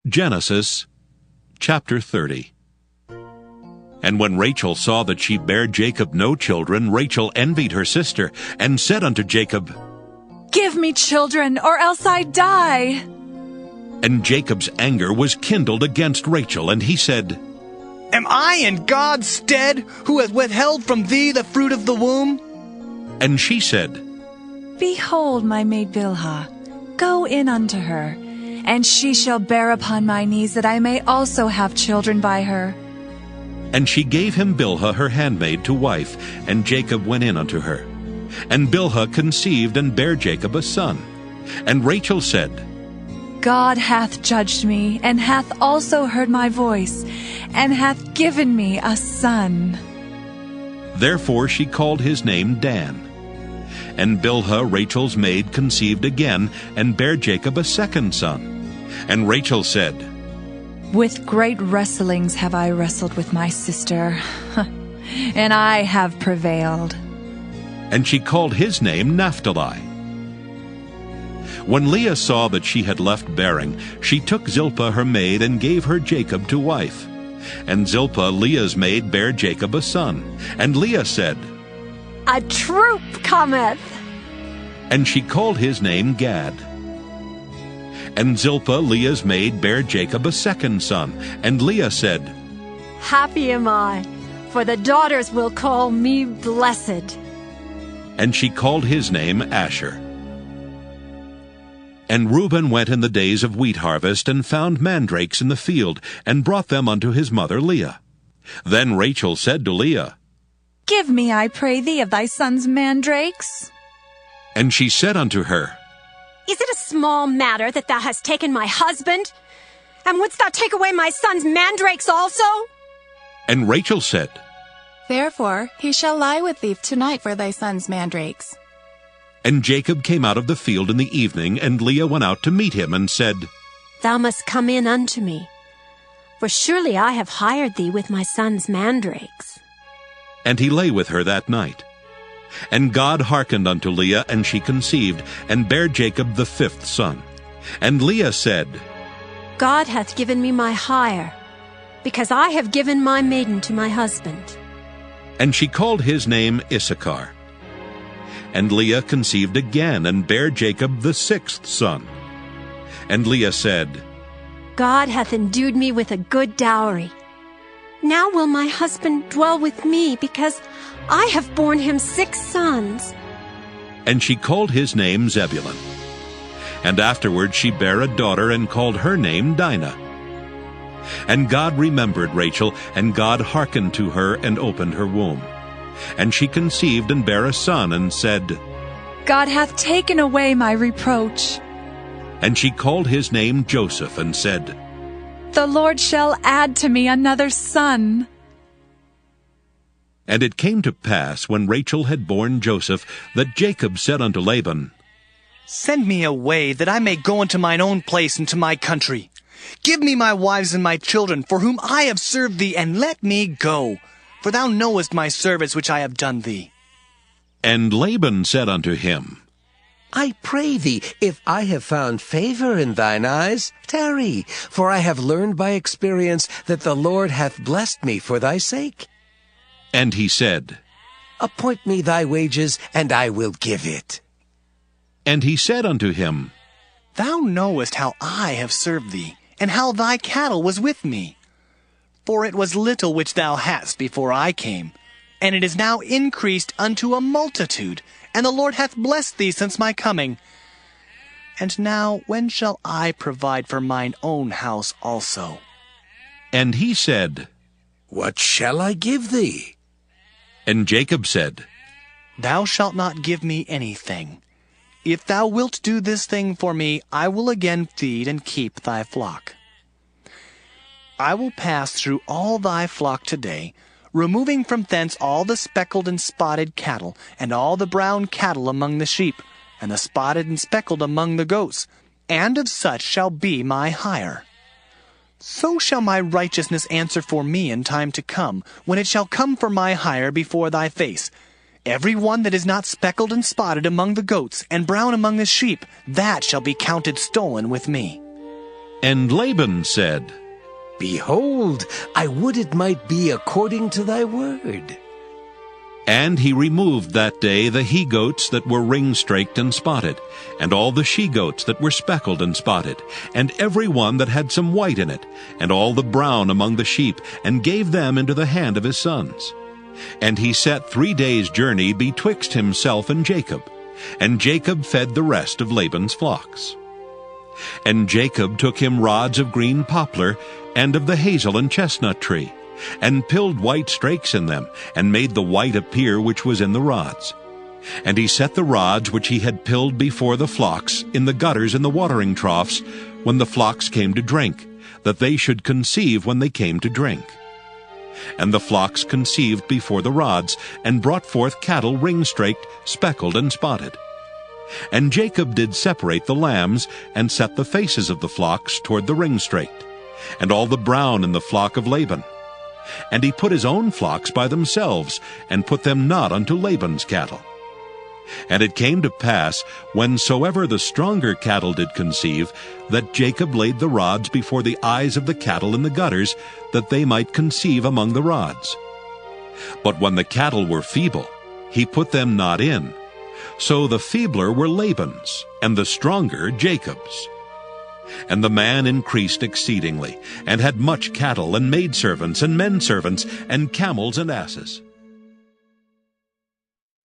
Genesis chapter 30. And when Rachel saw that she bare Jacob no children, Rachel envied her sister, and said unto Jacob, "Give me children, or else I die." And Jacob's anger was kindled against Rachel, and he said, Am I in God's stead, who hath withheld from thee the fruit of the womb? And she said, Behold, my maid Bilhah, go in unto her, and she shall bear upon my knees, that I may also have children by her. And she gave him Bilhah her handmaid to wife, and Jacob went in unto her. And Bilhah conceived and bare Jacob a son. And Rachel said, God hath judged me, and hath also heard my voice, and hath given me a son. Therefore she called his name Dan. And Bilhah Rachel's maid conceived again, and bare Jacob a second son. And Rachel said, With great wrestlings have I wrestled with my sister, and I have prevailed. And she called his name Naphtali. When Leah saw that she had left bearing, she took Zilpah her maid, and gave her Jacob to wife. And Zilpah Leah's maid bare Jacob a son. And Leah said, A troop cometh. And she called his name Gad. And Zilpah Leah's maid bare Jacob a second son. And Leah said, Happy am I, for the daughters will call me blessed. And she called his name Asher. And Reuben went in the days of wheat harvest, and found mandrakes in the field, and brought them unto his mother Leah. Then Rachel said to Leah, Give me, I pray thee, of thy son's mandrakes. And she said unto her, Is it a small matter that thou hast taken my husband? And wouldst thou take away my son's mandrakes also? And Rachel said, Therefore he shall lie with thee tonight for thy son's mandrakes. And Jacob came out of the field in the evening, and Leah went out to meet him, and said, Thou must come in unto me, for surely I have hired thee with my son's mandrakes. And he lay with her that night. And God hearkened unto Leah, and she conceived, and bare Jacob the fifth son. And Leah said, God hath given me my hire, because I have given my maiden to my husband. And she called his name Issachar. And Leah conceived again, and bare Jacob the sixth son. And Leah said, God hath endued me with a good dowry. Now will my husband dwell with me, because I have borne him 6 sons. And she called his name Zebulun. And afterward she bare a daughter, and called her name Dinah. And God remembered Rachel, and God hearkened to her, and opened her womb. And she conceived and bare a son, and said, God hath taken away my reproach. And she called his name Joseph, and said, The Lord shall add to me another son. And it came to pass, when Rachel had borne Joseph, that Jacob said unto Laban, Send me away, that I may go unto mine own place and to my country. Give me my wives and my children, for whom I have served thee, and let me go. For thou knowest my service which I have done thee. And Laban said unto him, I pray thee, if I have found favor in thine eyes, tarry, for I have learned by experience that the Lord hath blessed me for thy sake. And he said, Appoint me thy wages, and I will give it. And he said unto him, Thou knowest how I have served thee, and how thy cattle was with me. For it was little which thou hadst before I came, and it is now increased unto a multitude, and the Lord hath blessed thee since my coming. And now when shall I provide for mine own house also? And he said, What shall I give thee? And Jacob said, Thou shalt not give me anything. If thou wilt do this thing for me, I will again feed and keep thy flock. I will pass through all thy flock today, removing from thence all the speckled and spotted cattle, and all the brown cattle among the sheep, and the spotted and speckled among the goats, and of such shall be my hire. So shall my righteousness answer for me in time to come, when it shall come for my hire before thy face. Every one that is not speckled and spotted among the goats, and brown among the sheep, that shall be counted stolen with me. And Laban said, Behold, I would it might be according to thy word. And he removed that day the he-goats that were ring-straked and spotted, and all the she-goats that were speckled and spotted, and every one that had some white in it, and all the brown among the sheep, and gave them into the hand of his sons. And he set 3 days' journey betwixt himself and Jacob, and Jacob fed the rest of Laban's flocks. And Jacob took him rods of green poplar, and of the hazel and chestnut tree, and pilled white strakes in them, and made the white appear which was in the rods. And he set the rods which he had pilled before the flocks in the gutters and the watering troughs, when the flocks came to drink, that they should conceive when they came to drink. And the flocks conceived before the rods, and brought forth cattle ring-straked, speckled, and spotted. And Jacob did separate the lambs, and set the faces of the flocks toward the ring-straked, and all the brown in the flock of Laban. And he put his own flocks by themselves, and put them not unto Laban's cattle. And it came to pass, whensoever the stronger cattle did conceive, that Jacob laid the rods before the eyes of the cattle in the gutters, that they might conceive among the rods. But when the cattle were feeble, he put them not in. So the feebler were Laban's, and the stronger Jacob's. And the man increased exceedingly, and had much cattle, and maidservants, and menservants, and camels and asses.